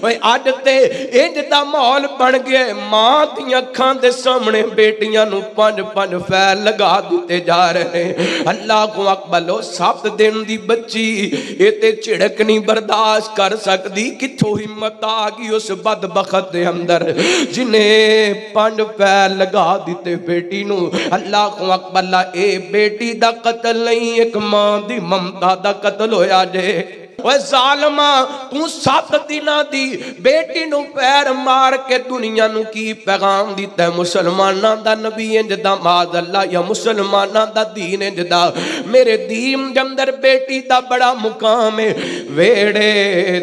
اوے اج تے انج دا ماحول بن گیا ماں دی اکھاں دے سامنے بیٹیاں نو 5 فیل لگا دیتے جا رہے ہیں اللہ کو اکبر 7 دن دی بچی اے تے جھڑک نہیں برداشت کر سکتی کتھوں ہمت آ گئی اس بدبخت دے اندر جنہیں 5 فیل لگا دیتے بیٹی نو اللہ کو اکبر اے بیٹی دا قتل نہیں ایک ماں دی ممتا دا قتل ہویا جے وہ ظالمہ تو 7 دنہ دی بیٹی نو پیر مار کے دنیا نو کی پیغام دیتا ہے مسلمانہ دا نبی انجدہ معاذ اللہ یا مسلمانہ دا دین انجدہ میرے دین جندر بیٹی دا بڑا مقام ہے ویڑے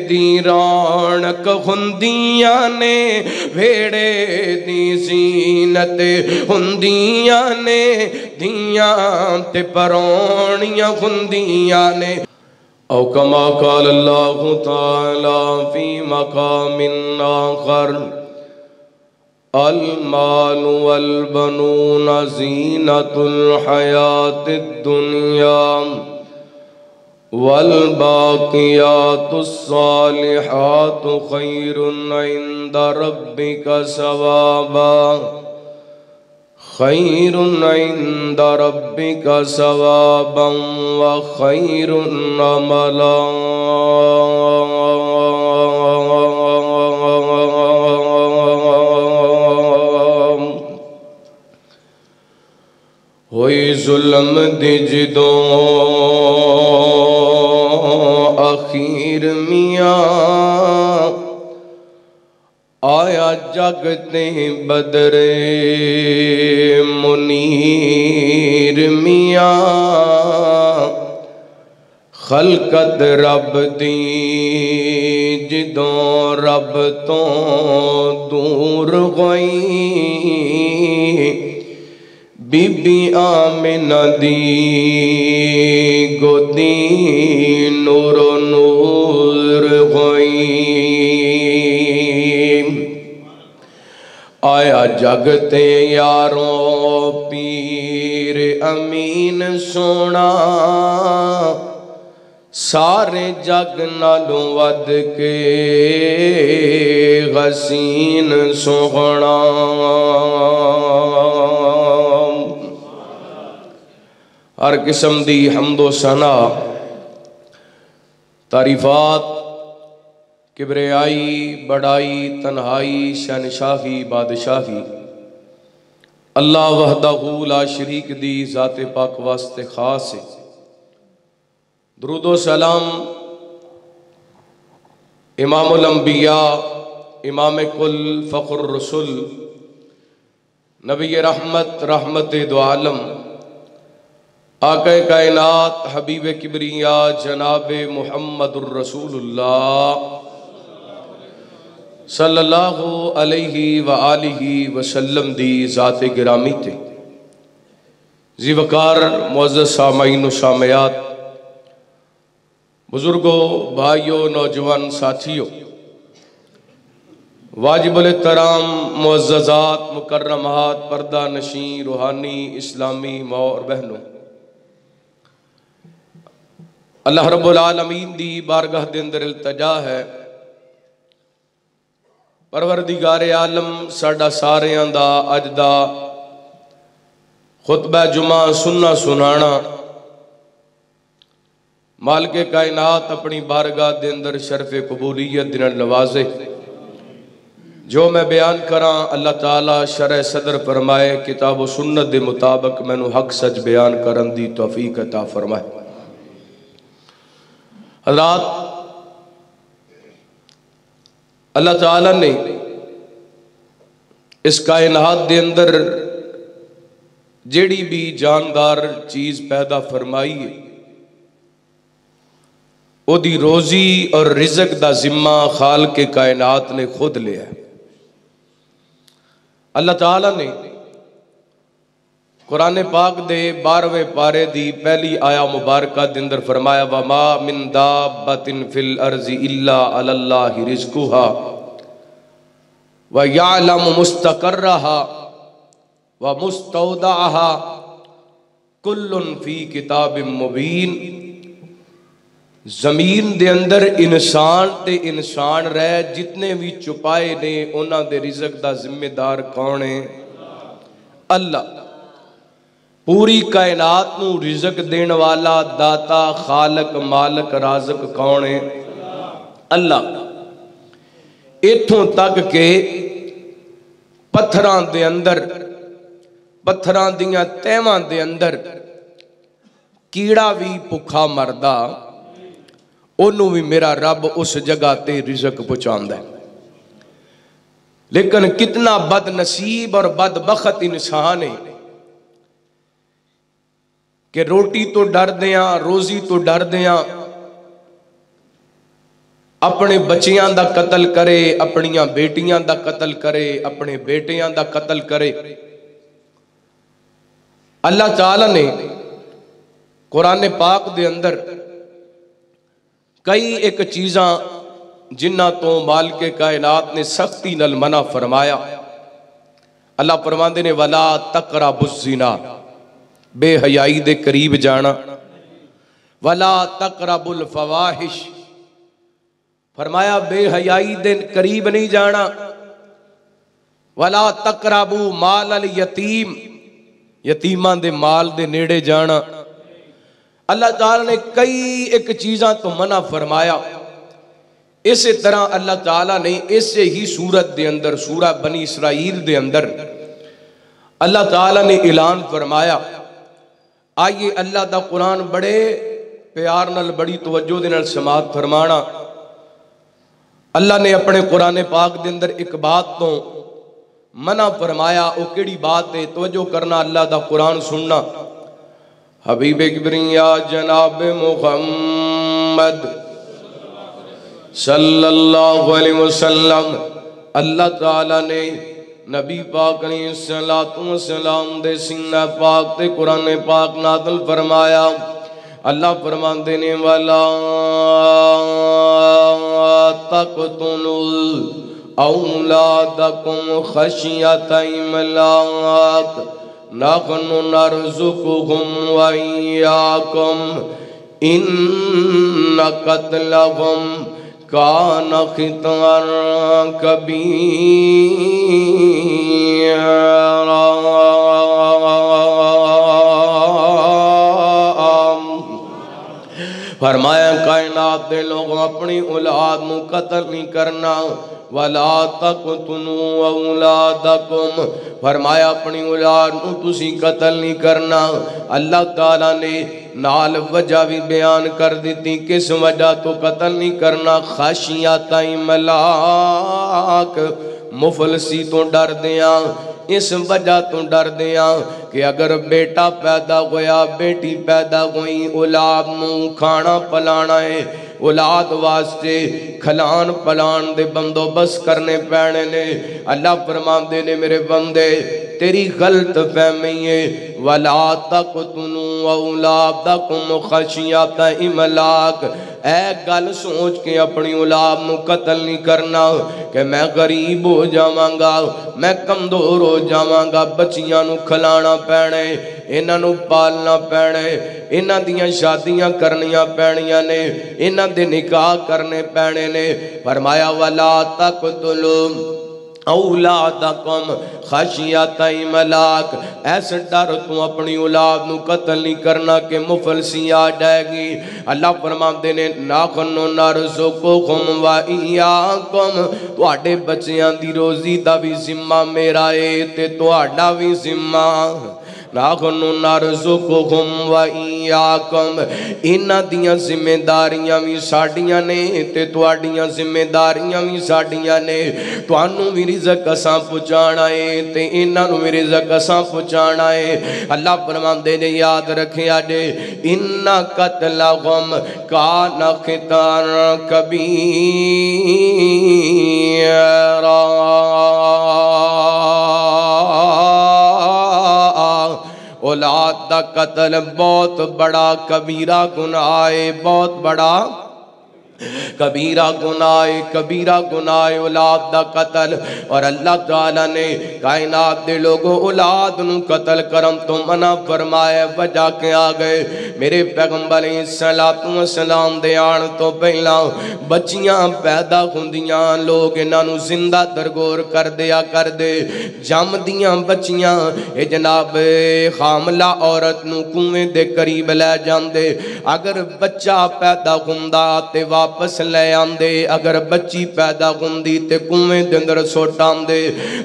دی رونق ہندیاں نے ویڑے دی زینت ہندیاں نے دیاں تے پرونیاں ہندیاں نے او کما قال اللہ تعالی فی مقام آخر المال والبنون زینت الحیات الدنیا والباقیات الصالحات خیر عند ربک ثوابا خیر عند ربک ثوابا وخیر عملا ہوئی ظلم دی جدوں اخیر میاں آیا جگتے بدر منیر میاں خلقت رب دی جدوں رب تو دور گئی بی بی آمنہ دی گودی نور و نور گئی آیا جگتے یاروں پیر امین سونا سارے جگ نالوں ود کے غسین سونا ہر قسم دی حمد و ثنا تعریفات کبریائی بڑائی تنہائی شہنشاہی بادشاہی اللہ وحدہ لا شریک دی ذات پاک واسطے خاص ہے درود و سلام امام الانبیاء امام کل فخر الرسل نبی رحمت رحمت دو عالم آقا کائنات حبیب کبریاء جناب محمد الرسول اللہ صلی اللہ علیہ وآلہ وسلم دی ذات گرامی تے ذی وقار معزز سامعین و سامعات بزرگوں بھائیوں نوجوان ساتھیوں واجب الاحترام معززات مکرمات پردہ نشین روحانی اسلامی ماں اور بہنوں اللہ رب العالمین دی بارگاہ دے اندر التجا ہے پروردگار عالم ساڈا ساریاں دا اج دا خطبہ جمعہ سننا سنانا مالک کائنات اپنی بارگاہ دے اندر شرف قبولیت دن نوازے جو میں بیان کراں اللہ تعالیٰ شرح صدر فرمائے کتاب و سنت دے مطابق میں نو حق سچ بیان کرن دی توفیق عطا فرمائے حضرات اللہ تعالیٰ نے اس کائنات دے اندر جیڑی بھی جاندار چیز پیدا فرمائی ہے او دی روزی اور رزق دا ذمہ خالق کائنات نے خود لیا ہے اللہ تعالیٰ نے قرآن پاک دے 12ویں پارے دی پہلی آیا مبارکہ دے اندر فرمایا وَمَا مِن دَابَّةٍ فِي الْأَرْضِ إِلَّا عَلَى اللَّهِ رِزْقُهَا وَيَعْلَمُ مُسْتَقَرَّهَا وَمُسْتَوْدَعَهَا كُلٌّ فِي كِتَابٍ مُبِينٍ زمین دے اندر انسان تے انسان رہ جتنے بھی چھپائے نے انہاں دے رزق دا ذمہ دار کون ہے؟ اللہ۔ پوری کائنات نو رزق دین والا داتا خالق مالک رازق کون ہے؟ اللہ۔ ایتھوں تک کہ پتھراں دے اندر پتھراں دیاں تیواں دے اندر کیڑا بھی بھکھا مردا انہوں بھی میرا رب اس جگہ تے رزق پہنچاندا ہے۔ لیکن کتنا بد نصیب اور بدبخت انسان ہے کہ روٹی تو ڈر دیاں روزی تو ڈر دیاں اپنے بچیاں دا قتل کرے، اپنیاں بیٹیاں دا قتل کرے، اپنے بیٹیاں دا قتل کرے۔ اللہ تعالیٰ نے قرآن پاک دے اندر کئی ایک چیزاں جنہ تو مالک کائنات نے سختی نال منع فرمایا۔ اللہ فرماندے نے وَلَا تَقْرَبُوا الزِّنَا، بے حیائی دے قریب جانا۔ وَلَا تَقْرَبُوا الْفَوَاحِشِ، فرمایا بے حیائی دے قریب نہیں جانا۔ وَلَا تَقْرَبُوا مَالَ الْيَتِيمِ، یتیمان دے مال دے نیڑے جانا۔ اللہ تعالیٰ نے کئی ایک چیزاں تو منع فرمایا۔ اسی طرح اللہ تعالیٰ نے اسے ہی سورت دے اندر سورہ بنی اسرائیل دے اندر اللہ تعالیٰ نے اعلان فرمایا۔ آئیے اللہ دا قرآن بڑے پیار نال بڑی توجہ دے نال سماعت فرمانا۔ اللہ نے اپنے قرآن پاک دے اندر ایک بات تو منع فرمایا، او کیڑی بات ہے؟ توجہ کرنا، اللہ دا قرآن سننا۔ حبیب کبریا جناب محمد صلی اللہ علیہ وسلم، اللہ تعالیٰ نے نبی پاک علیہ السلام دے سینہ پاک تے قرآن پاک نازل فرمایا۔ اللہ فرماندے نے وَلَا تَقْتُلُوا أَوْلَادَكُمْ خَشْيَةَ إِمْلَاقٍ نَحْنُ نَرْزُقُهُمْ وَإِيَّاكُمْ إِنَّ قَتْلَهُمْ كَانَ خِطْئًا كَبِيرًا۔ فرمایا کائنات دے لوگوں اپنی اولاد نو قتل نہیں کرنا۔ وَلَا تَقْتُلُوا أَوْلَادَكُمْ، فرمایا اپنی اولاد نو تسی قتل نہیں کرنا۔ اللہ تعالیٰ نے نال وجہ بھی بیان کر دیتی کس وجہ تو قتل نہیں کرنا۔ خشیۃ املاک، مفلسی تو ڈر دیاں، اس وجہ تو ڈر دیاں کہ اگر بیٹا پیدا ہویا بیٹی پیدا ہوئی اولاد نو کھانا پلانا ہے، اولاد واسطے کھلان پلان دے بندوبست کرنے پینے نے۔ اللہ فرماندے نے میرے بندے تیری غلط فہمی ہے۔ وَلَا تَقْتُلُوا أَوْلَادَكُمْ خَشْيَةَ إِمْلَاقٍ، اے گل سوچ کے اپنی اولاد نو قتل نہیں کرنا کہ میں غریب ہو جاواں گا، میں کمزور ہو جاواں گا، بچیاں نو کھلانا پینے، انہاں نو پالنا پینے، انہاں دیاں شادیاں کرنیاں پینیاں نے، انہاں دے نکاح کرنے پینے نے۔ فرمایا وَلَا تَقْتُلُوا اولادکم خشیۃ املاک، ایسے ڈر تو اپنی اولاد نو قتل نہیں کرنا کہ مفلسی آ جائے گی۔ اللہ فرماندے نے نَحْنُ نَرْزُقُكُمْ وَإِيَّاكُمْ، تواڈے بچیاں دی روزی دا بھی ذمہ میرا ہے تے تواڈا بھی ذمہ۔ نَحْنُ نَرْزُقُكُمْ وَإِيَّاكُمْ، انہاں دیاں ذمہ داریاں بھی ساڈیاں نے تے تواڈیاں ذمہ داریاں بھی ساڈیاں نے۔ تانوں بھی رزق اساں پہنچانا ہے تے انہاں نوں بھی رزق اساں پہنچانا ہے۔ اللہ فرماندے نے یاد رکھیا جے ان قتلہم کان خطأ کبیرا، اولاد دا قتل بہت بڑا کبیرہ گناہ ہے، بہت بڑا کبیرہ گناہ اولاد دا قتل، اور اللہ تعالیٰ نے کائنات دے لوگوں اولاد نو قتل کرم تو منع فرمایا۔ وجہ کے آگئے میرے پیغمبر علیہ السلام دے آن تو پہلا بچیاں پیدا ہوندیاں، لوگ انہاں نو زندہ درگور کر دیا کر دے، جم دیاں بچیاں اے جناب حاملہ عورت نو کنویں دے قریب لے جاندے، اگر بچہ پیدا ہوندا تے واپس لے آندے، اگر بچی پیدا ہوندی تے کنویں دے اندر سٹ آندے۔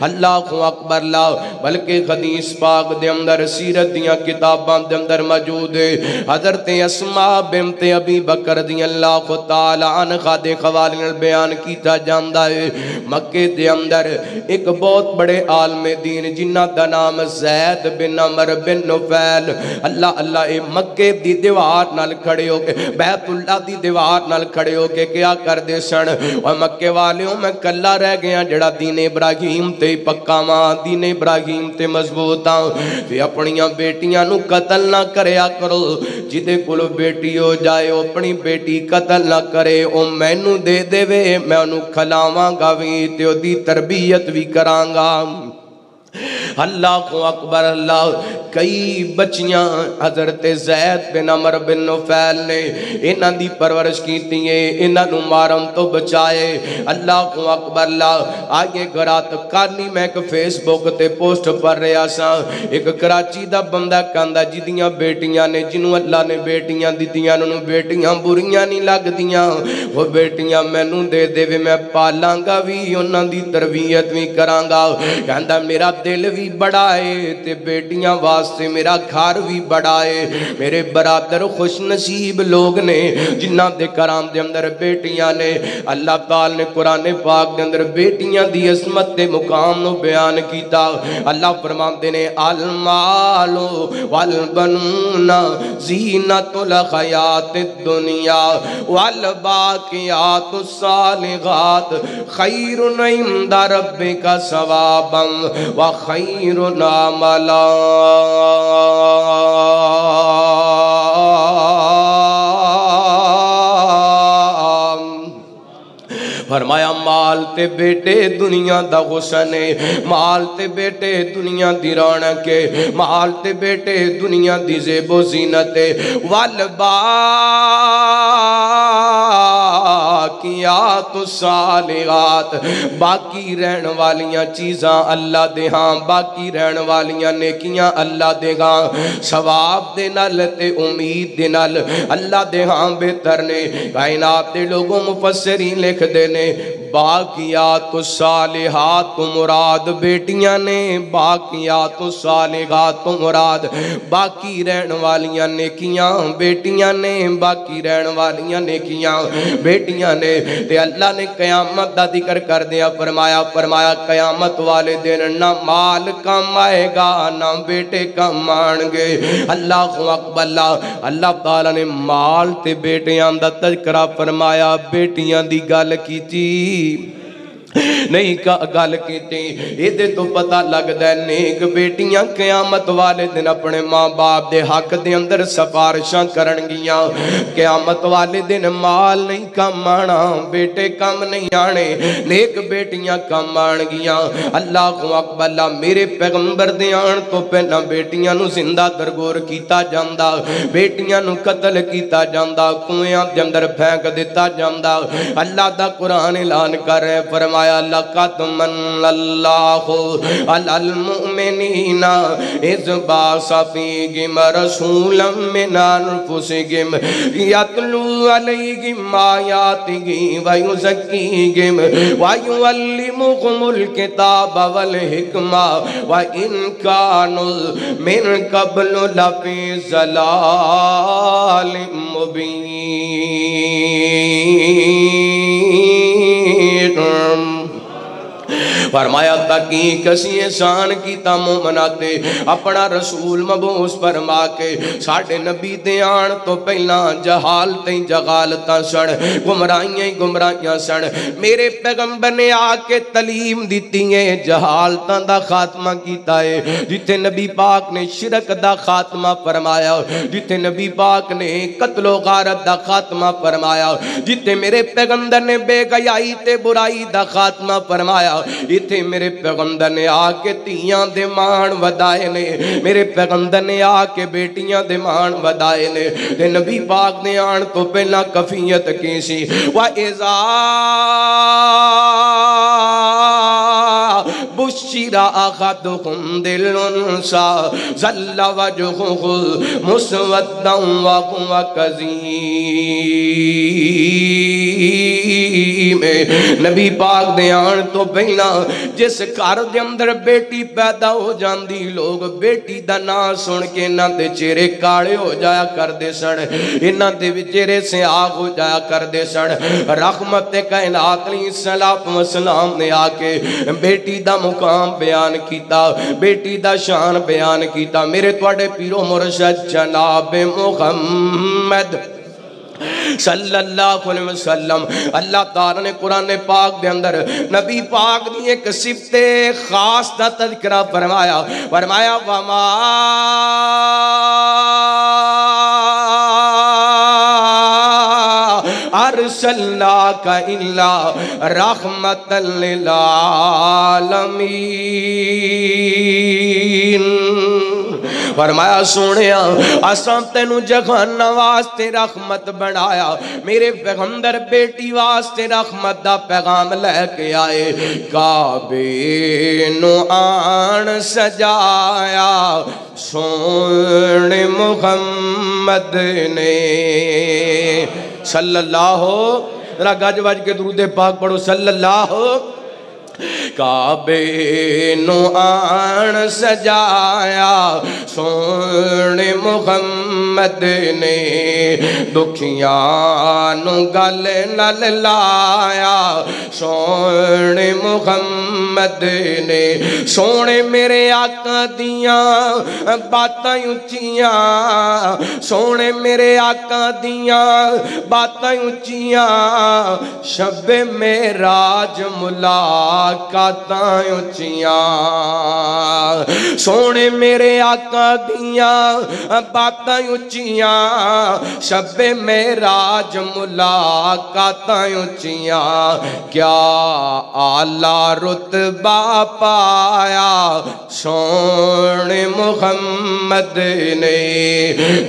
اللہ اکبر لا، بلکہ حدیث پاک دے اندر سیرت دیاں کتاباں دے اندر موجود ہے، حضرت اسماء بنت ابی بکر رضی اللہ تعالی عنہا دے حوالے بیان کیتا جاندا ہے۔ مکے دے اندر ایک بہت بڑے عالم دین جنہ دا نام زید بن عمر بن نفیل، اللہ اے مکے دی دیوار نال کھڑے ہو کے، بیت اللہ دی دیوار نال کھڑے ہو کے کیا کر دے سن، اور مکے والیوں میں کلا رہ گیا جڑا دین ابراہیم تے پکا ماں، دین ابراہیم تے مضبوطاں، تے اپنیاں بیٹیاں نو قتل نہ کریا کرو، جدے کولو بیٹی ہو جائے اپنی بیٹی قتل نہ کرے، او مینوں دے دے وے، میں انہوں کھلاواں گا وی تے او دی تربیت بھی کران گا۔ اللہ اکبر اللہ، کئی بچیاں حضرت زید بن عمر بن نفیل نے انہاں دی پرورش کیتی ہے، انہاں نو مارن تو بچائے۔ اللہ اکبر اللہ، آگے گرات کانی میں ایک فیس بک تے پوسٹ پر رہا سا، ایک کراچی دا بندہ کاندا جدیاں بیٹیاں نے، جنہوں اللہ نے بیٹیاں دیتیاں، انہوں بیٹیاں بریاں نہیں لگ دیاں، وہ بیٹیاں مینوں دے دے وے، میں پالاں گا بھی، انہاں دی تربیت بھی کران گا۔ کہندا میرا دل بھی بڑا ہے تے بیٹیاں واسطے میرا گھر بھی بڑا ہے۔ میرے برادر خوش نصیب لوگ نے جنہ دے کرام دے اندر بیٹیاں نے۔ اللہ تعالی نے قرآن پاک دے اندر بیٹیاں دی عظمت دے مقام نو بیان کیتا۔ اللہ فرماندے نے المال والبنون زینت الحیات الدنیا والباقیات الصالحات خیر عند ربک ثوابا وخیر عملا۔ فرمایا مال تے بیٹے دنیا دا حسن ہے، مال تے بیٹے دنیا دی رونق ہے، مال تے بیٹے دنیا دی زیب و زینت ہے، والباقیات الصالحات، باقی رہن والیاں چیزاں اللہ دے ہاں، باقی رہن والیاں نیکیاں اللہ دے ہاں، ثواب دے نال تے امید دے نال اللہ دے ہاں بہتر نے۔ کائنات دے لوگوں مفسرین لکھ دے نے باقیات الصالحات مراد بیٹیاں نے، باقیات الصالحات مراد باقی رہن والیاں نیکیاں بیٹیاں نے، باقی رہن والیاں نیکیاں بیٹیاں نے۔ تے اللہ نے قیامت دا ذکر کر دیا، فرمایا قیامت والے دن نہ مال کم آئے گا نہ بیٹے کم آن گے۔ اللہ اکبر اللہ تعالیٰ نے مال تے بیٹیاں دا تذکرہ فرمایا، بیٹیاں دی گل کیتی نہیں گل کیتی۔ یہ تو پتہ لگدا ہے نیک بیٹیاں قیامت والے دن اپنے ماں باپ دے حق دے اندر سفارشاں کرن گیاں۔ قیامت والے دن مال نہیں کم آنا، بیٹے کم نہیں آنے، نیک بیٹیاں کم آن گیاں۔ اللہ اکبر اللہ، میرے پیغمبر دے آن تو پہلا بیٹیاں نو زندہ درگور کیتا جاندا، بیٹیاں نو قتل کیتا جاندا، کنویاں دے اندر پھینک دیتا جاندا۔ اللہ دا قرآن اعلان کر رہے فرمایا لقد من اللہ علی المؤمنین اذ بعث فیہم رسولا من انفسہم یتلو علیہم آیاتہ ویزکیہم ویعلمہم الکتاب والحکمہ وإن كانوا من قبل لفی ضلال مبین۔ فرمایا تحقیق اسی احسان کیتا مومناتے اپنا رسول مبعوث فرما کے ساڈے نبی دے آن تو پہلا جہالتیں جغالتاں سن گمراہیاں سن میرے پیغمبر نے آ کے تعلیم دیتی ہے جہالتاں دا خاتمہ کیتا ہے جتے نبی پاک نے شرک دا خاتمہ فرمایا جتے نبی پاک نے قتل و غارت دا خاتمہ فرمایا جتے میرے پیغمبر نے بے حیائی تے برائی دا خاتمہ فرمایا اتھے میرے پیغمبر نے آ کے تیاں دے مان ودائے نے میرے پیغمبر نے آ کے بیٹیاں دے مان ودائے نے تے نبی پاک نے آن تو پہلا کفیت کی سی وَإِذَا بُشِّرَ أَحَدُكُم بِالْأُنثَىٰ ظَلَّ وَجْهُهُ مُسْوَدًّا وَهُوَ كَظِيمٌ نبی پاک دے آن تو پہلا جس گھر دے اندر بیٹی پیدا ہو جاندی لوگ بیٹی دا نام سن کے انہاں دے چہرے کاڑے ہو جایا کر دے سن انہاں دے چہرے سے آگ ہو جایا کر دے سن رحمت کائنات علیہ السلام نے آ کے بیٹی دا مقام بیان کیتا بیٹی دا شان بیان کیتا میرے تواڈے پیرو مرشد جناب محمد صلی اللہ علیہ وسلم اللہ تعالیٰ نے قرآن پاک دے اندر نبی پاک دی ایک صفت خاص دا تذکرہ فرمایا وَمَا أَرْسَلْنَاكَ إِلَّا رَحْمَةً لِلْعَالَمِينَ فرمایا سونیا اساں تینوں جہان واسطے رحمت بنایا میرے پیغمبر بیٹی واسطے رحمت دا پیغام لے کے آئے کعبے نو آن سجایا سونے محمد نے صلی اللہ ذرا گج وج کے درود پاک پڑھو صلی اللہ کعبے نو آن سجایا سونے محمد نے دکھیاں نو گل نل لایا سونے محمد نے سونے میرے آقا دیاں باتاں اچیاں سونے میرے آقا دیاں باتاں اچیاں شب معراج ملاقاتاں اچیاں سونے میرے آقا دیاں باتاں اچیاں شب معراج ملاقاتاں اچیاں کیا اعلیٰ رتبہ پایا سونے محمد نے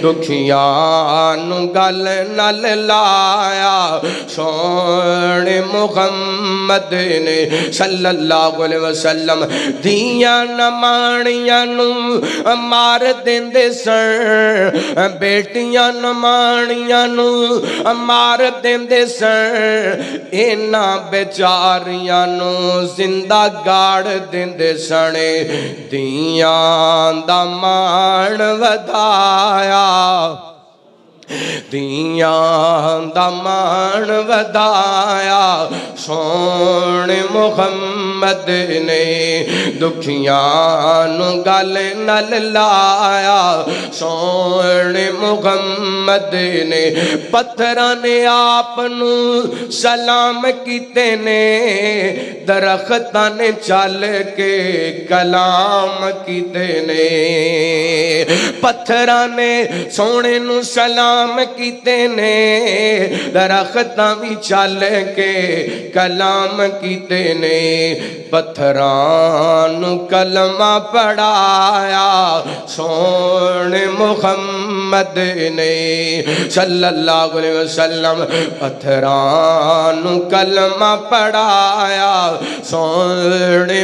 دکھیاں نو گل نل لایا سونے محمد نے صلی اللہ علیہ وسلم دیاں نمانیاں نو مار دیندے سن بیٹیاں نمانیاں نو مار دیندے سن اینا بیچاریاں نو زندہ گاڑ دیندے سن دیاں دا مان ودایا دیاں دا مان ودایا سونے محمد نے دکھیاں نو گل نل لایا سونے محمد نے پتھراں نے آپ نو سلام کیتے نے درختاں نے چل کے کلام کیتے نے پتھراں نے سونے نو سلام کیتے نے درختاں بھی چل کے کلام کیتے نے پتھراں نو کلمہ پڑھایا سونے محمد نے صلی اللہ علیہ وسلم پتھراں نو کلمہ پڑھایا سونے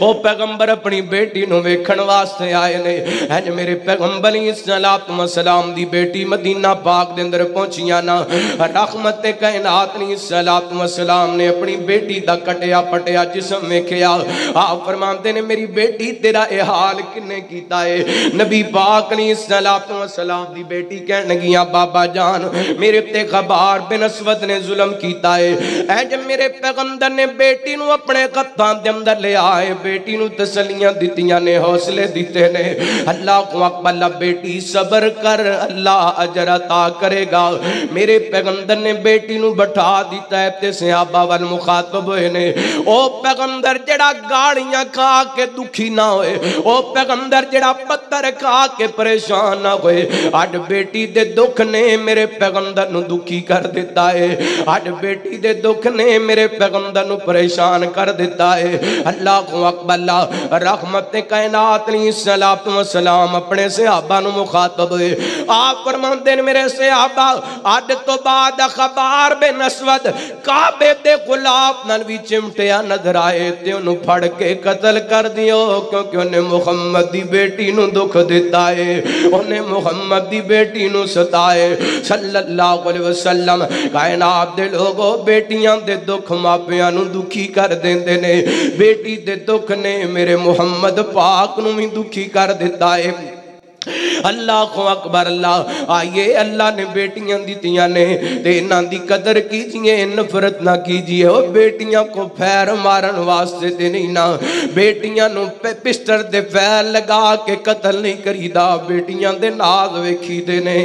او پیغمبر اپنی بیٹی نو ویکھن واسطے آئے نے ہن میرے پیغمبر علیہ الصلوۃ والسلام دی بیٹی مدینہ پاک دے اندر پہنچیاں نا رحمت کائنات علیہ الصلوۃ والسلام نے اپنی بیٹی دا کٹیا پٹیا جسم ویکھیا آپ فرماندے نے میری بیٹی تیرا اے حال کنے کیتا ہے نبی پاک علیہ الصلوۃ والسلام دی بیٹی کہن لگیاں بابا جان میرے تے خبار بن اسود نے ظلم کیتا ہے اے جب میرے پیغمبر نے بیٹی نو اپنے ہتھاں دے اندر لے آئے بیٹی نو تسلیاں دتیاں نے حوصلے دیتے نے اللہ کو اکبر بیٹی صبر کر اللہ اجر عطا کرے گا میرے پیغمبر نے بیٹی نو بٹھا دیتا ہے تے صحابہ وال مخاطب ہوئے نے او پیغمبر جڑا گاڑیاں کھا کے دکھی نہ ہوئے او پیغمبر جڑا پتھر کھا کے پریشان نہ ہوئے آج بیٹی دے دکھ نے میرے پیغمبر نو دکھی کر دیتا ہے آج بیٹی دے دکھ نے میرے پیغمبر نو پریشان کر دیتا ہے اللہ کو اکبر اللہ رحمت کائنات علیہ الصلوۃ والسلام اپنے صحابہ نو مخاطب ہوئے آپ فرماندے نے میرے صحابہ آج تو بعد خبار بن اسود کعبے دے غلاف نال وی چمٹیا نظر آئے تے انہوں پھڑ کے قتل کر دیو کیونکہ انہیں محمد دی بیٹی نو دکھ دیتا ہے انہیں محمد دی بیٹی نو ستائے صلی اللہ علیہ وسلم کائنات دے لوگوں بیٹیاں دے دکھ ماپیاں نو دکھی کر دیندے نے بیٹی دے دکھ نے میرے محمد پاک نو بھی دکھی کر دیتا ہے اللہ کو اکبر اللہ آئیے اللہ نے بیٹیاں دیتیاں نے انہاں دی قدر کیجئے نفرت نہ کیجئے او بیٹیاں کو پھیر مارن واسطے دے نہیں نا بیٹیاں نو پسٹر دے پھیر لگا کے قتل نہیں کریدا بیٹیاں دے ناز ویکھی دے نے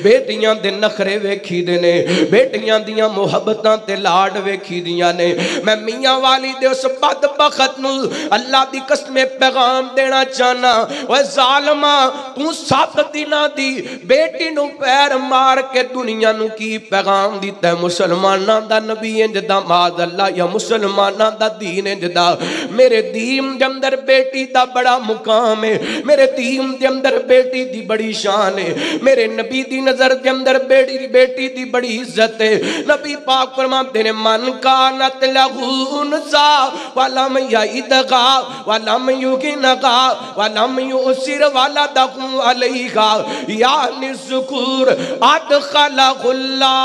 بیٹیاں دے نخرے ویکھی دے نے بیٹیاں دیاں محبتاں تے لاڈ ویکھی دیاں نے میں میاں والی دے اس بدبخت نو اللہ دی قسم پیغام دینا چاہنا وہ ظالمہ تو سات دینہ دی بیٹی نو پیر مار کے دنیا نو کی پیغام دیتا ہے مسلمانہ دا نبی انجدہ معاذ اللہ یا مسلمانہ دا دین انجدہ میرے دین دے اندر بیٹی دا بڑا مقام ہے میرے دین دے اندر بیٹی دی بڑی شان ہے میرے نبی دی نظر دے اندر بیٹی دی بڑی عزت ہے نبی پاک فرماتے ہیں من کانت لہو انسا ولم یعیدغا ولم یغنغا ولم یؤسر ولدغا علیہا یعنی ذکور ادخلہ اللہ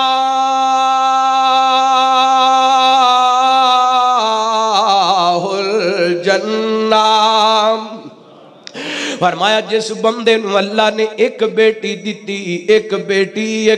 الجنہ فرمایا جس بندے نو اللہ نے ایک بیٹی دیتی ایک بیٹی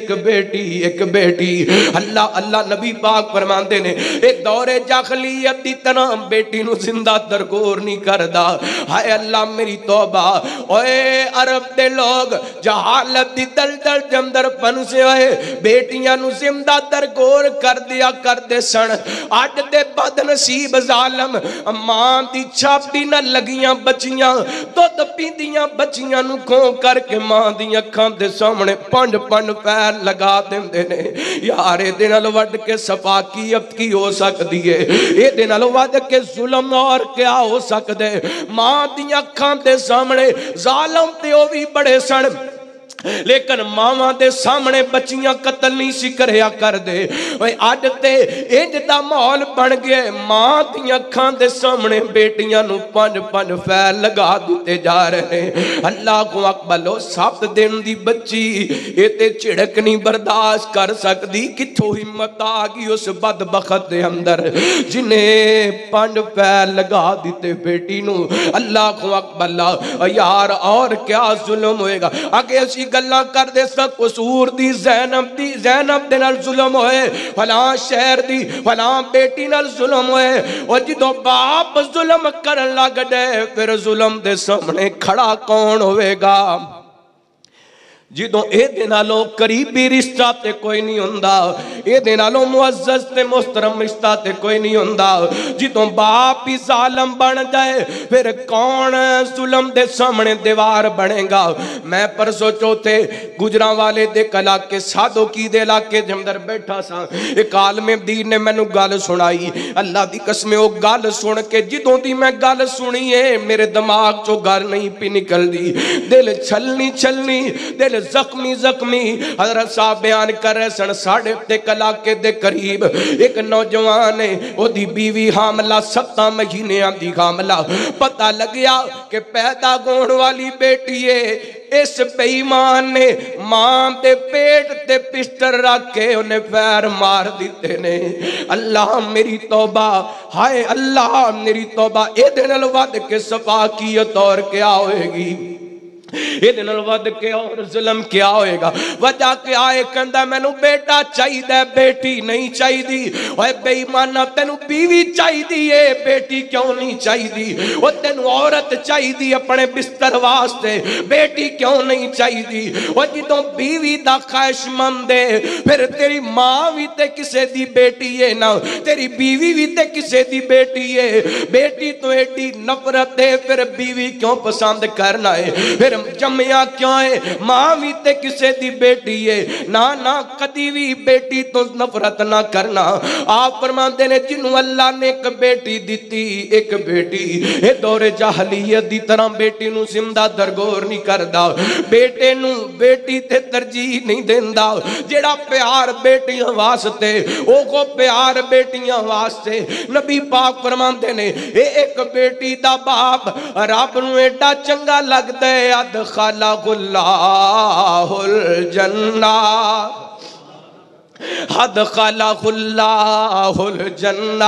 اللہ نبی پاک فرماندے نے ایک دور جاہلیت دی طرح بیٹی نو زندہ درگور نہیں کردا ہائے اللہ میری توبہ اوے عرب دے لوگ جہالت دی دلدل دے اندر پھنسے ہوئے بیٹیاں نو زندہ درگور کر دیا کردے سن اج دے بد نصیب ظالم ماں دی چھاپی نہ لگیاں بچیاں دودھ پیندیاں بچیاں نو کھوں کر کے ماں دی اکھاں دے سامنے پنڈ پیر لگا دیندے نے یار اے دے نال وڈ کے صفاقیت کی ہو سکدی ہے اے دے نال وڈ کے ظلم اور کیا ہو سکدے ماں دی اکھاں دے سامنے ظالم تے او وی بڑے سن لیکن ماما دے سامنے بچیاں قتل نہیں سی کریا کر دے آج تے انج دا ماحول بن گئے ماں دی اکھاں دے سامنے بیٹیاں نو پنج فیل لگا دیتے جا رہے اللہ کو اکبلو 7 دن دی بچی اے تے چڑک نہیں برداشت کر سکدی کتھوں ہمت آگی اس بدبخت دے اندر جنہیں 5 فیل لگا دیتے بیٹی نو اللہ کو اکبلہ یار اور کیا ظلم ہوئے گا آگے اسی گلہ کر دے سا قصور دی زینب دے نال ظلم ہوئے فلاں شہر دی فلاں بیٹی نال ظلم ہوئے اور جدو باپ ظلم کرن لگ دے پھر ظلم دے سامنے کھڑا کون ہوئے گا جدوں اے دے نالو قریبی رشتہ تے کوئی نہیں ہوندا اے دے نالو معزز تے محترم رشتہ تے کوئی نہیں ہوندا جدوں باپ ہی ظالم بن جائے پھر کون ظلم دے سامنے دیوار بنے گا میں پرسو چوتھے گجراں والے دے علاقے سادو کی دے علاقے دے اندر بیٹھا سا ایک عالم دین نے مینوں گل سنائی اللہ دی قسم او گل سن کے جدوں دی میں گل سنی ہے میرے دماغ چوں گل نہیں پی نکل دی دل چھلنی دل زخمی زخمی حضرت صاحب بیان کر رہے سن ساڑھے تے کلاکے دے قریب ایک نوجوان ہے وہ دی بیوی حاملہ 7 مہینے آندی حاملہ پتہ لگیا کہ پیدا گون والی بیٹی ہے اس بے ایمان نے ماں دے پیٹ تے پسٹر رکھ کے انہیں پیر مار دیتے نے اللہ میری توبہ ہائے اللہ میری توبہ اے دن الواد کے صفا کیت اور کیا ہوئے گی یہ دن الواد کے اور ظلم کیا ہوئے گا وجہ کے آئے کندہ میں نو بیٹا چاہی دے بیٹی نہیں چاہی دی اوہ بے ایمانہ تینو بیوی چاہی دی ہے بیٹی کیوں نہیں چاہی دی وہ تینو عورت چاہی دی اپنے بستر واسطے بیٹی کیوں نہیں چاہی دی وہ جدوں بیوی دا خواہش مند ہے پھر تیری ماں بھی تے کسے دی بیٹی ہے نا تیری بیوی بھی تے کسے دی بیٹی ہے بیٹی تو ایڈی نفرت ہے پھر بیوی کیوں پسند کرنا ہے پھر جمعیاں کیوں ہے ماں بھی تے کسے دی بیٹی ہے نا کدی بھی بیٹی تو نفرت نہ کرنا آپ فرماتے نے جنہوں اللہ نے ایک بیٹی دیتی ایک بیٹی اے دور جاہلیت دی طرح بیٹی نو زندہ درگور نہیں کردہ بیٹے نو بیٹی تے ترجیح نہیں دیندہ جیڑا پیار بیٹیاں واسطے او کو پیار بیٹیاں واسطے نبی پاک فرماتے نے اے ایک بیٹی دا باپ رب نو ایڈا چنگا لگ دے ادخلہ اللہ الجنہ ادخلہ اللہ الجنہ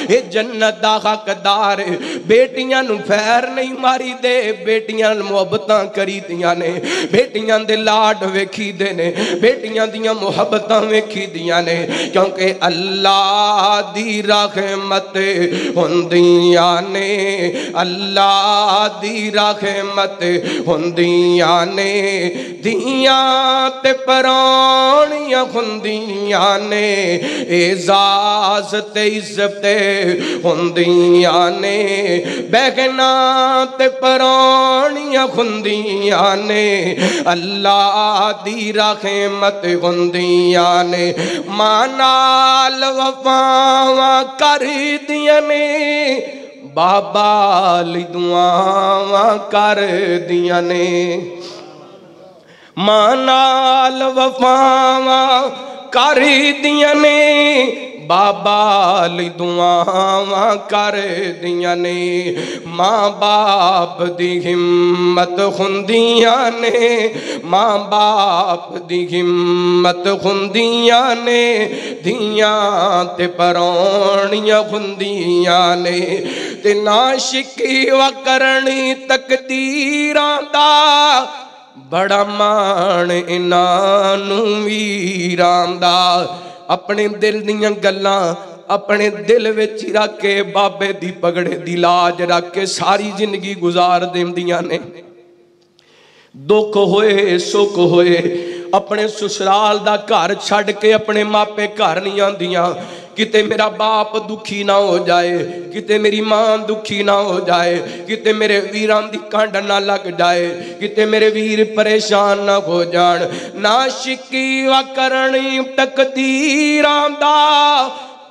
اے جنت دا حقدار بیٹیاں نو پھیر نہیں ماری دے بیٹیاں محبتاں کری دیاں نے بیٹیاں دے لاڈ ویکھی دے نے بیٹیاں دیاں محبتاں ویکھی دیاں نے کیونکہ اللہ دی رحمت ہوندیاں نے اللہ دی رحمت ہوندیاں نے دیاں تے پرانیاں ہوندیاں نے اعزاز تے عزت ہوندیاں نے بہنا تے پرانیاں ہوندیاں نے اللہ دی رحمت ہوندیاں نے ماں نال وفاواں کر دیاں نے بابا لی دعاواں کر دیاں نے ماں نال وفاواں کر دیاں نے بابا لی دعاواں کر دیاں نے ماں باپ دی ہمت ہوندیاں نے ماں باپ دی ہمت ہوندیاں نے دھیاں تے پرونیاں ہوندیاں نے تے ناشکی وکرنی تقدیراں دا بڑا مان انانو ویران دا اپنے دل دیاں گلاں اپنے دل وچ رکھ کے بابے دی پگڑے دی لاج رکھ کے ساری زندگی گزار دیندیاں نے دکھ ہوئے سکھ ہوئے اپنے سسرال دا گھر چھڑ کے اپنے ماپے گھر نہیں آندیاں کتے میرا باپ دکھی نہ ہو جائے کتے میری ماں دکھی نہ ہو جائے کتے میرے ویران دی کانڈ نہ لگ جائے کتے میرے ویر پریشان نہ ہو جان ناشکی وکرنی تقدیران دا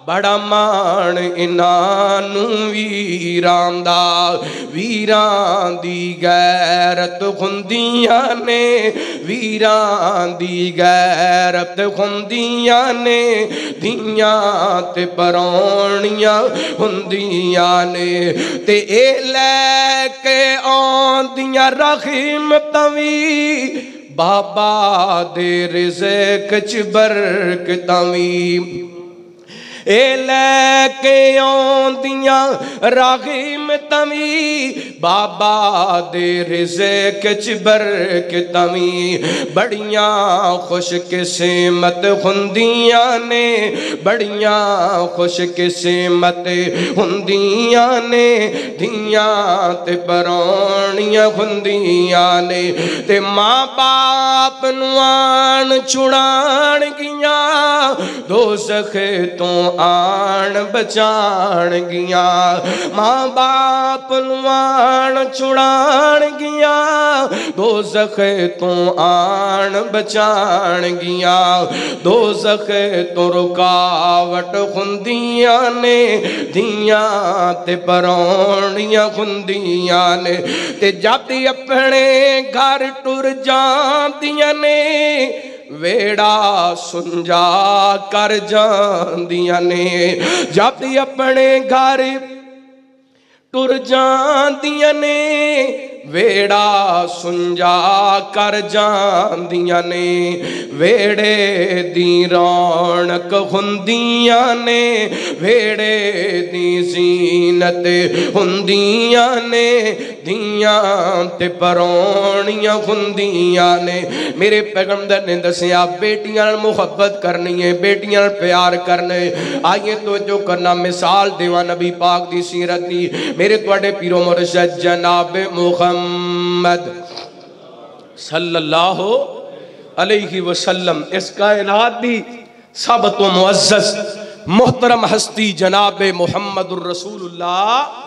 بڑا مان انانو ویران دا ویران دی غیرت ہوندیاں نے ویران دی غیرت ہوندیاں نے دھیاں تے پرونیاں ہوندیاں نے تے اے لے کے آندیاں رحمتاں وی بابا دے رزق چ برکتاں وی اے لے کے آندیاں رحمتاں وی بابا دے رزق چ برکتاں وی بڑیاں خوش قسمت ہوندیاں نے بڑیاں خوش قسمت ہوندیاں نے دھیاں تے پرونیاں ہوندیاں نے تے ماں باپ نو آن چھڑان گیاں دوزخ تو آن بچان گیا ماں باپ نو آن چھڑان گیا دوزخ تو آن بچان گیا دوزخ تو رکاوٹ خندیاں نے دیاں تے پرونیاں خندیاں نے تے جب اپنے گھر ٹر جاندیاں نے ویڑا سنجا کر جاندیاں نے جب اپنے گھر ٹر جاندیاں نے ویڑا سنجا کر جاندیاں نے ویڑے دی رونق ہندیاں نے ویڑے دی زینت ہندیاں نے دیاں تے پرونیاں ہندیاں نے میرے پیغمبر نے دسیا بیٹیاں محبت کرنی ہے بیٹیاں پیار کرنے آئیے تو جو کرنا مثال دیوان نبی پاک دی سیرت دی میرے توڑے پیرو مرشد جناب محمد صلی اللہ علیہ وسلم اس کائنات دی ثابت و معزز محترم ہستی جناب محمد الرسول اللہ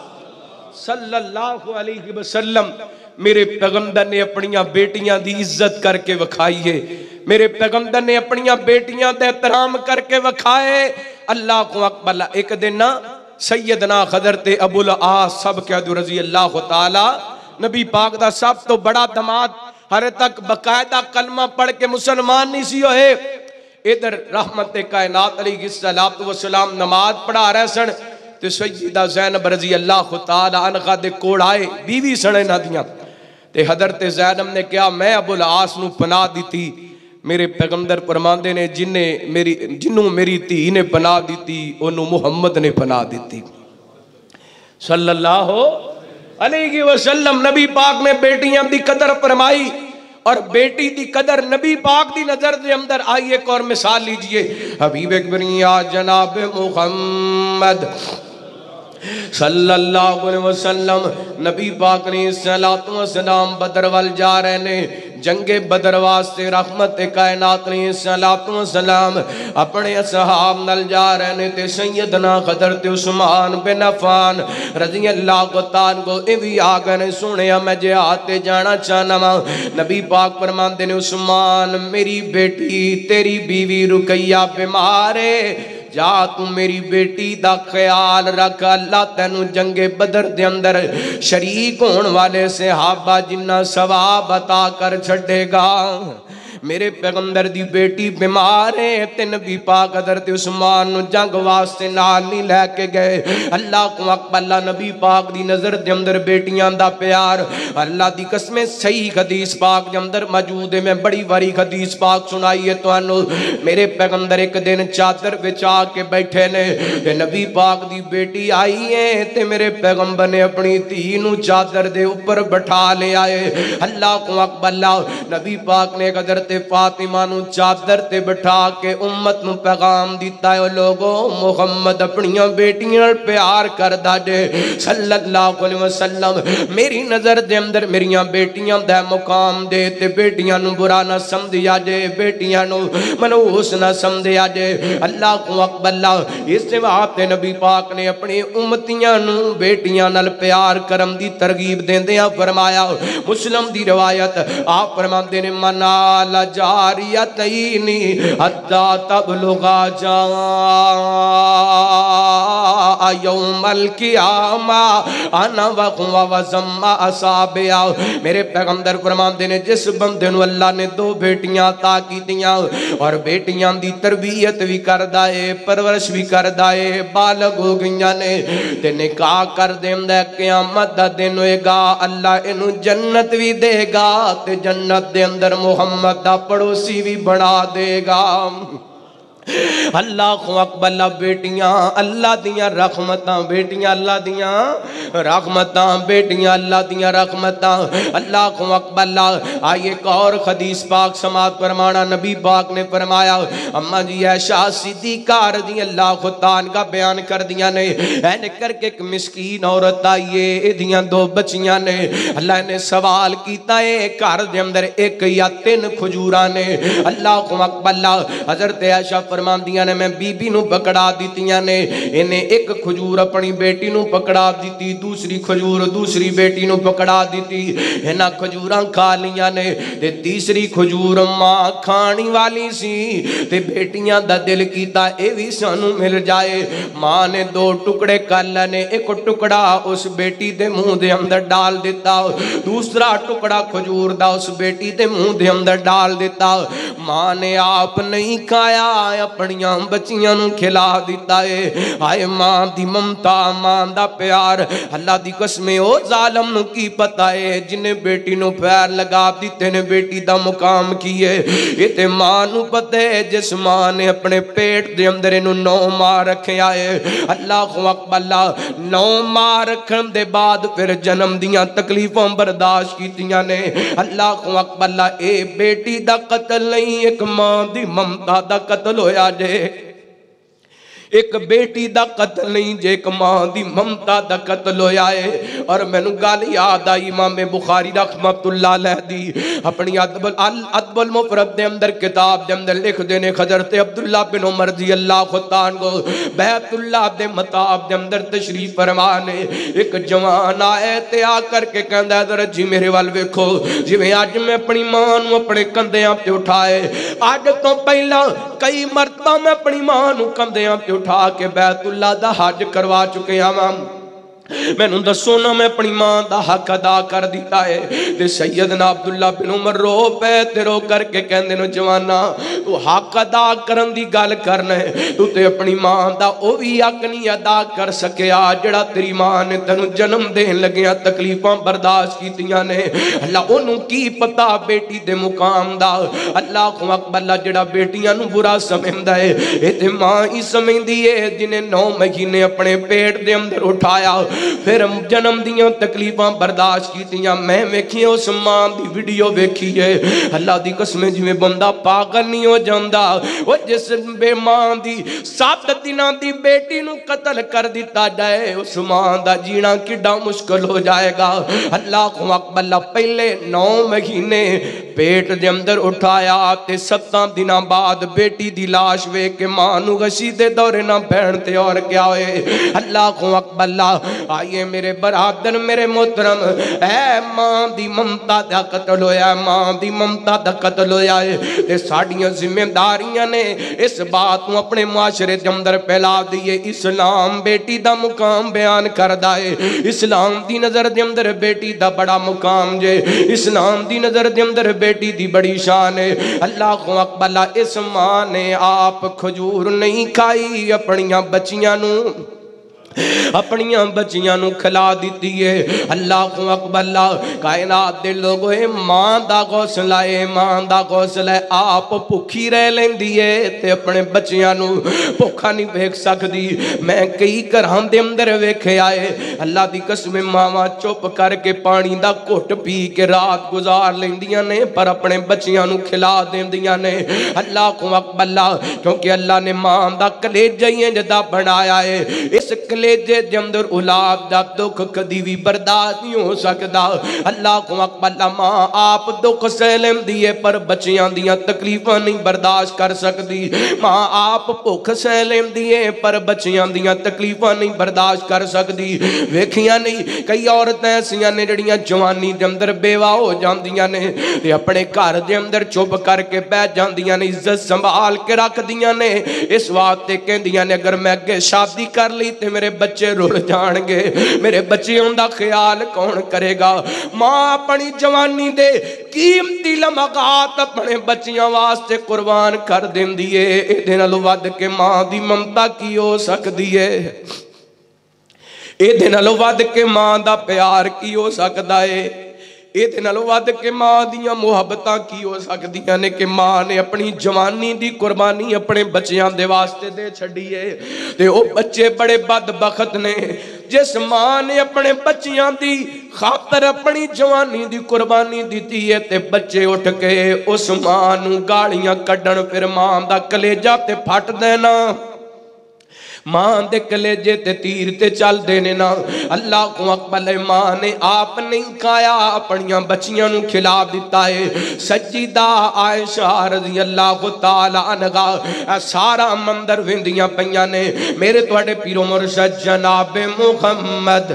صلی اللہ علیہ وسلم میرے پیغمبر نے اپنیاں بیٹیاں دی عزت کر کے وکھائیے میرے پیغمبر نے اپنیاں بیٹیاں دے احترام کر کے وکھائے اللہ کو اکبر ایک دن سیدنا حضرت ابو العاص سب کے ادو رضی اللہ تعالی نبی پاک دا سب تو بڑا دماد ہر تک بقاعدہ کلمہ پڑھ کے مسلمان نہیں سی ہوئے ادھر رحمت کائنات علیہ السلام نماز پڑھا رہے سن تو سیدہ زینب رضی اللہ تعالی عنہ دے کوڑ آئے بیوی سنے نہ دیاں تے حضرت زینب نے کہا میں ابو العاص نو پناہ دیتی میرے پیغمبر فرماندے نے جنوں میری تھی نے پناہ دیتی انہوں محمد نے پناہ دیتی صلی اللہ علیہ وسلم نبی پاک نے بیٹیاں دی قدر فرمائی اور بیٹی دی قدر نبی پاک دی نظر دے اندر آئی ایک اور مثال لیجئے حبیب اکبریہ جناب محمد صلی اللہ علیہ وسلم نبی پاک نے السلام بدر وال جا رہے نے جنگ بدر واسطے رحمت کائنات نے السلام اپنے اصحاب نل جا رہے نے تے سیدنا حضرت عثمان بن عفان رضی اللہ تعالیٰ کو ایوی آگے نے سنیا میں جہاد تے جانا چاہنا ماں نبی پاک فرماندے نے عثمان میری بیٹی تیری بیوی رقیہ بیمارے جا تم میری بیٹی دا خیال رکھ اللہ تینو جنگ بدر دے اندر شریک ہون والے صحابہ جنہ ثواب عطا کر چھڑے گا میرے پیغمبر دی بیٹی بیمار ہے تے نبی پاک حضرت عثمان نو جنگ واسطے نال نہیں لے کے گئے اللہ کو اکبر اللہ نبی پاک دی نظر دے اندر بیٹیاں دا پیار اللہ دی قسمیں صحیح حدیث پاک دے اندر موجود ہے میں بڑی باری حدیث پاک سنائی ہے تو انو میرے پیغمبر ایک دن چادر بچا کے بیٹھے نے تے نبی پاک دی بیٹی آئی ہے تے میرے پیغمبر نے اپنی تینوں چادر دے اوپر بٹھا لے آئے اللہ کو اکبر اللہ نبی پاک نے حضرت فاطمہ نو چادر تے بٹھا کے امت نو پیغام دیتا ہے لوگوں محمد اپنیاں بیٹیاں پیار کردہ دے صلی اللہ علیہ وسلم میری نظر دے اندر میریاں بیٹیاں دے مقام دے تے بیٹیاں نو برا نہ سمجھیا دے بیٹیاں نو منوس نہ سمجھیا دے اللہ کو اکبر اللہ اس سے وہاں نبی پاک نے اپنی امتیاں نو بیٹیاں نل پیار کرم دی ترغیب دیں دیا فرمایا مسلم دی روایت آپ فرماندے نے منال جاریتینی حتی تبلغا جا یوم القیامہ انا وقوہ وزم اصابیا میرے پیغمبر فرماندے نے جس بندے نو اللہ نے دو بیٹیاں عطا کی دیاں اور بیٹیاں دی تربیت بھی کردائے پرورش بھی کردائے بالغ ہو گئیاں نے تے نکاح کر دیں دے قیامت دا دن ہوئے گا اللہ انہوں جنت بھی دے گا تے جنت دے اندر محمد دا پڑوسی بھی بنا دے گا اللہ کو اکبر اللہ بیٹیاں اللہ دیاں رحمتاں بیٹیاں اللہ دیاں رحمتاں بیٹیاں اللہ دیاں رحمتاں اللہ کو اکبر اللہ آئیے ایک اور حدیث پاک سماعت فرمانا نبی پاک نے فرمایا اماں جی عائشہ صدیقہ رضی اللہ خطان کا بیان کر دیا نے این کر کے ایک مسکین عورت آئیے دیاں دو بچیاں نے اللہ نے سوال کیتا ہے گھر دے اندر ایک یا تین کھجوراں نے اللہ کو اکبر اللہ حضرت عائشہ فرماندیاں نے میں بی بی نو پکڑا دیتیاں نے انہیں ایک کھجور اپنی بیٹی نو پکڑا دیتی دوسری کھجور دوسری بیٹی نو پکڑا دیتی انہاں کھجوراں کھا لیاں نے تے تیسری کھجور ماں کھانی والی سی تے بیٹیاں دا دل کیتا اے وی سانو مل جائے ماں نے دو ٹکڑے کر لینے ایک ٹکڑا اس بیٹی دے منہ دے اندر ڈال دیتا دوسرا ٹکڑا کھجور دا اس بیٹی دے منہ دے اندر ڈال دیتا ماں نے آپ نہیں کھایا اپنیاں بچیاں نو کھلا دیتا ہے آئے ماں دی ممتا ماں دا پیار اللہ دی قسمیں او ظالم نو کی پتا ہے جنہیں بیٹی نو پیر لگا دیتے نے بیٹی دا مقام کیے یہ تے ماں نو پتا ہے جس ماں نے اپنے پیٹ دے اندر انو 9 ماہ رکھے آئے اللہ اکبر اللہ 9 ماہ رکھن دے بعد پھر جنم دیاں تکلیفوں برداشت کیتیاں نے اللہ اکبر اللہ اے بیٹی دا قتل نہیں ایک ماں دی ممتا دا قتل ہویا جے ایک بیٹی دا قتل نہیں جے ایک ماں دی ممتا دا قتل ہویا ہے اور میں نو گال یاد آئی امام بخاری رحمت اللہ علیہ دی اپنی ادب المفرد دے اندر کتاب دے اندر لکھ دینے حضرت عبداللہ بن عمر رضی اللہ خطان کو بیت اللہ دے مطاب دے اندر تشریف فرمانے ایک جوان آئے تے آ کر کے کہندہ ہے جی میرے وال ویکھو جی میں آج میں اپنی ماں نو اپنے کندیاں پہ اٹھائے آج تو پہلا کئی مرتبہ میں اپنی ماں نو کندیاں پہ اٹھا کے بیت اللہ دا حج کروا چکے ہیں میں نے دسو نا میں اپنی ماں دا حق ادا کر دیتا ہے تے سیدنا عبداللہ بن عمر رو پے تے رو کر کے کہندے نو جوانا تو حق ادا کرن دی گل کرنا ہے تو تے اپنی ماں دا او بھی حق نہیں ادا کر سکیا جڑا تیری ماں نے تینو جنم دین لگیاں تکلیفاں برداشت کیتیاں نے اللہ انہوں کی پتا بیٹی دے مقام دا اللہ اکبر اللہ جڑا بیٹیاں نو برا سمجھدا ہے اے تے ماں ہی سمجھدی ہے جنہیں 9 مہینے اپنے پیٹ دے اندر اٹھایا پھر جنم دیاں تکلیفاں برداشت کیتیاں میں ویکھی اس ماں دی ویڈیو ویکھی ہے اللہ دی قسمیں جی میں بندہ پاگل نہیں ہو جاندہ وہ جس بے ماں دی 7 دنوں دی بیٹی نو قتل کر دیتا جائے اس ماں دا جینا کڈا مشکل ہو جائے گا اللہ اکبر اللہ پہلے 9 مہینے پیٹ دے اندر اٹھایا تے 7 دنوں بعد بیٹی دی لاش وے کے ماں نو غشی دے دورے نہ پہنتے اور کیا ہوئے اللہ اکبر اللہ آئیے میرے برادر میرے محترم اے ماں دی ممتا دا قتل ہویا ہے ماں دی ممتا دا قتل ہویا ہے تے ساڑیاں ذمہ داریاں نے اس بات کو اپنے معاشرے دے اندر پھیلا دیئے اسلام بیٹی دا مقام بیان کر دائے اسلام دی نظر دے اندر بیٹی دا بڑا مقام جے اسلام دی نظر دے اندر بیٹی دی بڑی شان ہے اللہ اکبر اللہ اس ماں نے آپ کھجور نہیں کھائی اپنیاں بچیاں نو اپنیاں بچیاں نو کھلا دیتی ہے اللہ اکبر اللہ کائنات دے لوگوں ماں دا غوصلہ ہے ماں دا غوصلہ ہے آپ بھوکھی رہ لیندی ہے تے اپنے بچیاں نو بھوکھا نہیں ویکھ سکدی میں کئی گھراں دے اندر ویکھے آئے اللہ دی قسم ماواں چپ کر کے پانی دا گھٹ پی کے رات گزار لیندیاں نے پر اپنے بچیاں نو کھلا دیندیاں نے اللہ اکبر اللہ کیونکہ اللہ نے ماں دا کلیجہ ہی جدا بنایا ہے اس کلیجہ دے اندر اولاد دا دکھ کدی بھی برداشت نہیں ہو سکدا اللہ اکبر اللہ ماں آپ دکھ سہ لیندی ہے پر بچیاں دیاں تکلیفاں نہیں برداشت کر سکدی ماں آپ بھوک سہ لیندی ہے پر بچیاں دیاں تکلیفاں نہیں برداشت کر سکدی ویکھیاں نہیں کئی عورتیں ایسیاں نے جڑیاں جوانی دے اندر بیوہ ہو جاندیاں نے تے اپنے گھر دے اندر چپ کر کے بیٹھ جاندیاں نے عزت سنبھال کے رکھ دیاں نے اس واسطے کہندیاں نے اگر میں اگے شادی کر لی تے میرے بچے رول جان گے میرے بچیوں دا خیال کون کرے گا ماں اپنی جوانی دے قیمتی لمحات اپنے بچیاں واسطے قربان کر دیندی ہے اے دے نال ود کے ماں دی ممتا کی ہو سکدی ہے اے دے نال ود کے ماں دا پیار کی ہو سکدا ہے اے دے نال ود کے ماں دیاں محبتاں کی ہو سکدیاں نے کہ ماں نے اپنی جوانی دی قربانی اپنے بچیاں دے واسطے دے چھڈی ہے تے او بچے بڑے بدبخت نے جس ماں نے اپنے بچیاں دی خاطر اپنی جوانی دی قربانی دیتی ہے تے بچے اٹھ کے اس ماں نو گالیاں کڈن پھر ماں دا کلیجہ تے پھٹ دینا ماں دے کلیجے تے تیر تے چل دینے نا اللہ کو اکبر ماں نے آپ نہیں کھایا اپنیاں بچیاں نو کھلا دیتا ہے سجدہ عائشہ رضی اللہ تعالی عنہا سارا مندر ویندیاں پیاں نے میرے تواڈے پیرو مرشد جناب محمد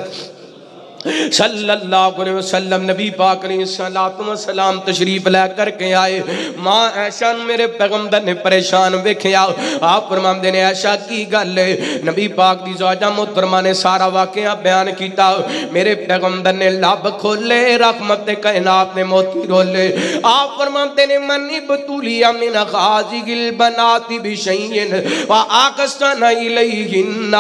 صلی اللہ علیہ وسلم نبی پاک علیہ السلام تشریف لے کر کے آئے ماں عائشہ میرے پیغمبر نے پریشان ویکھیا آپ فرماندے نے عائشہ کی گل ہے نبی پاک دی زوجہ محترمہ نے سارا واقعہ بیان کیتا میرے پیغمبر نے لب کھولے رحمت کائنات نے موتی رولے آپ فرماندے نے منی بطولیا من غازی البنات بشیئن وآقستن الیہن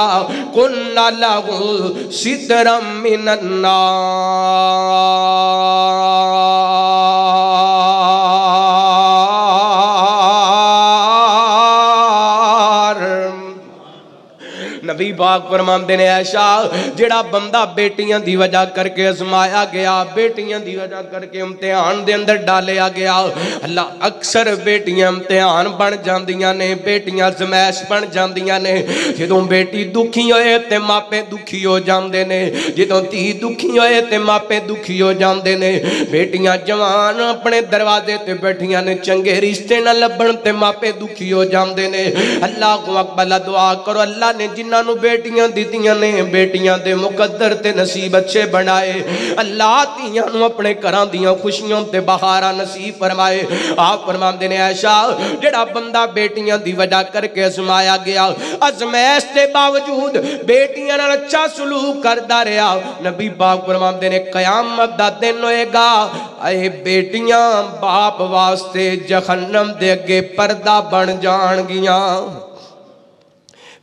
کننا لہو سترم من نبی پاک فرماندے نے عائشہ جڑا بندہ بیٹیاں دی وجہ کر کے ازمایا گیا بیٹیاں دی وجہ کر کے امتحان دے اندر ڈالیا گیا اللہ اکثر بیٹیاں امتحان بن جاندیاں نے بیٹیاں زمائش بن جاندیاں نے جدوں بیٹی دکھی ہوئے تے ماپے دکھی ہو جاندے نے جدوں دھی دکھی ہوئے تے ماپے دکھی ہو جاندے نے بیٹیاں جوان اپنے دروازے تے بیٹھیاں نے چنگے رشتے نہ لبن تے ماپے دکھی ہو جاندے نے اللہ کو اکبر دعا کرو اللہ نے جنہاں نو بیٹیاں دیتیاں نے بیٹیاں دے مقدر تے نصیب اچھے بنائے اللہ تیاں نو اپنے گھراں دیاں خوشیاں تے بہاراں نصیب فرمائے آپ فرماندے نے عائشہ جڑا بندہ بیٹیاں دی وجہ کر کے ازمایا گیا ازمائش کے باوجود بیٹیاں نال اچھا سلوک کردا رہیا نبی پاک فرماندے نے قیامت دا دن ہوئے گا اے بیٹیاں باپ واسطے جہنم دے اگے پردہ بن جان گیاں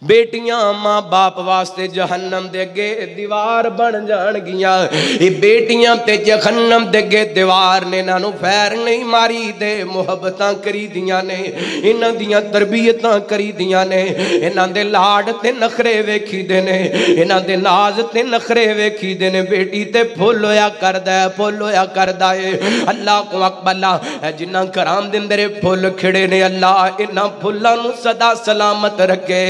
بیٹیاں ماں باپ واسطے جہنم دے گے دیوار بن جان گیاں یہ بیٹیاں تے جہنم دے گے دیوار نے نانو فیر نہیں ماری دے محبتاں کری دیاں نے انہاں دیاں تربیتاں کری دیاں نے انہاں دے لاڈ تے نخرے ویکھی دے نے انہاں دے ناز تے نخرے ویکھی دے نے بیٹی تے پھول ہویا کردہ ہے اللہ کو اکبر جنہاں کرام دن دے پھول کھڑے نے اللہ انہاں پھولاں نو صدا سلامت رکھے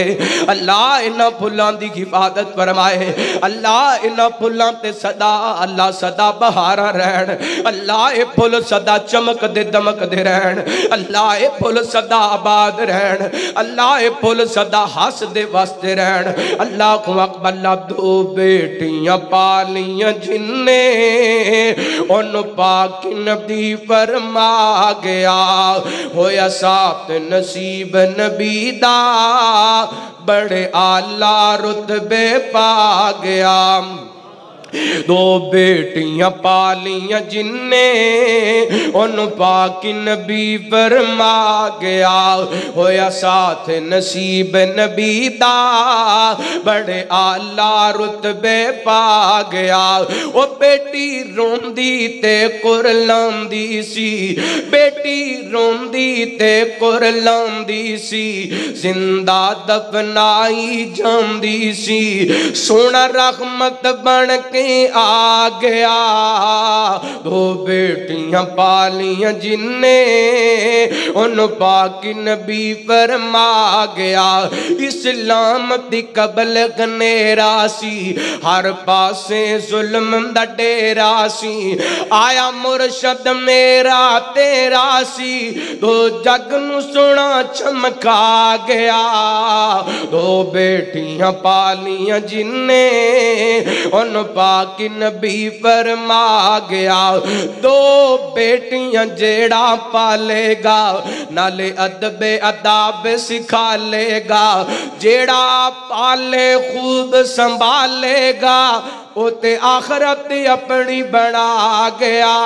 اللہ انہاں پھلان دی حفاظت فرمائے اللہ انہاں پھلان تے صدا اللہ صدا بہارا رہن اللہ اے پھل صدا چمک دے دمک دے رہن اللہ اے پھل صدا آباد رہن اللہ اے پھل صدا ہس دے واسطے رہن اللہ کو اکبر دو بیٹیاں پالیاں جن نے ان پاک نبی فرما گیا ہویا سات نصیب نبی دا بڑے آلہ رتبے پا گیا دو بیٹیاں پالیاں جن نے ان پاک نبی فرما گیا ہویا ساتھ نصیب نبی دا بڑے آلہ رتبے پا گیا وہ بیٹی روندی تے قرلاندی سی بیٹی روندی تے قرلاندی سی زندہ دفنائی جاندی سی سونا رحمت بن کے آ گیا دو بیٹیاں پالیاں جن نے ان پاک نبی فرما گیا اسلام دی قبل گنیرا سی ہر پاسے ظلم دا ڈیرا سی آیا مرشد میرا تیرا سی دو جگ نو سونا چمکا گیا دو بیٹیاں پالیاں جن نے ان پاک نبی فرما گیا دو بیٹیاں جیڑا پالے گا نالے ادب اداب سکھا لے گا جیڑا پالے خوب سنبھالے گا وہ تے آخرت اپنی بنا گیا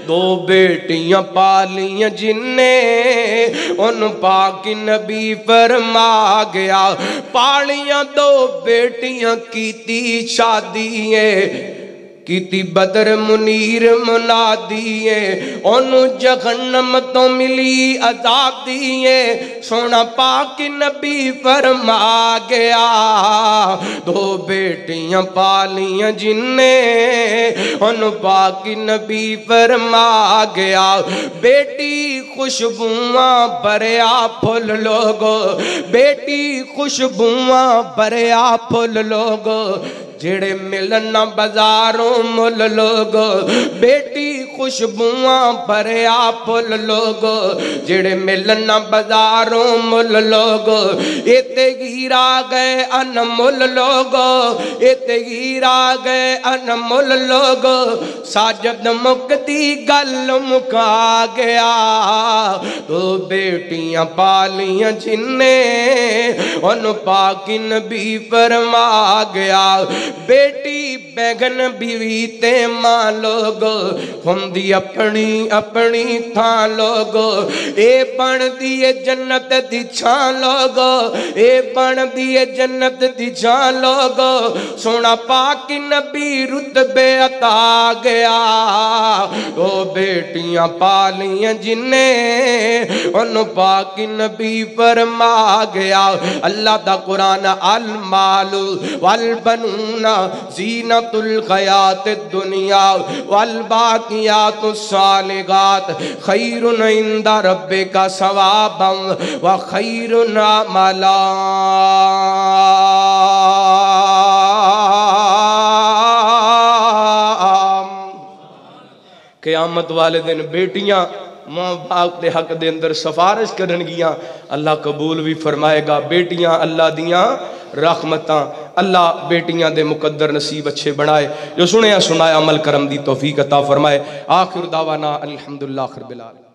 دو بیٹیاں پالیاں جن نے ان پاک نبی فرما گیا پالیاں دو بیٹیاں کیتی شادی ہے کیتی بدر منیر منادیے انہوں جہنم تو ملی آزادیے سونا پاک نبی فرما گیا دو بیٹیاں پالیاں جن نے انہوں پاک نبی فرما گیا بیٹی خوشبوواں بریا پھول لوگو بیٹی خوشبوواں بریا پھول لوگو جڑے ملنا بازاروں مل لوگ بیٹی خوشبوواں بریا پھول لوگ جڑے ملنا بازاروں مل لوگ ایتے گیرا گئے انمول لوگ ایتے گیرا گئے انمول لوگ ساجد مکتی گل مکا گیا دو بیٹیاں پالیاں جن نے ان پاک نبی فرما گیا بیٹی بیگن بیوی تے ماں لوگ ہم دی اپنی اپنی تھا لوگ اے بن دیئے جنت دی چھان لوگ اے بن دیئے جنت دی چھان لوگ سونا پاک نبی رتبے عطا گیا او بیٹیاں پالیاں جنہیں ان پاک نبی فرما گیا اللہ دا قرآن المال والبنون زینت الحیات الدنیا والباقیات الصالحات خیر عند ربک ثوابا وخیر عملا قیامت والے دن بیٹیاں ماں باپ دے حق دے اندر سفارش کرن گیاں اللہ قبول بھی فرمائے گا بیٹیاں اللہ دیاں رحمتاں اللہ بیٹیاں دے مقدر نصیب اچھے بنائے جو سنیا سنایا عمل کرم دی توفیق عطا فرمائے آخر دعوانا الحمدللہ رب العالمین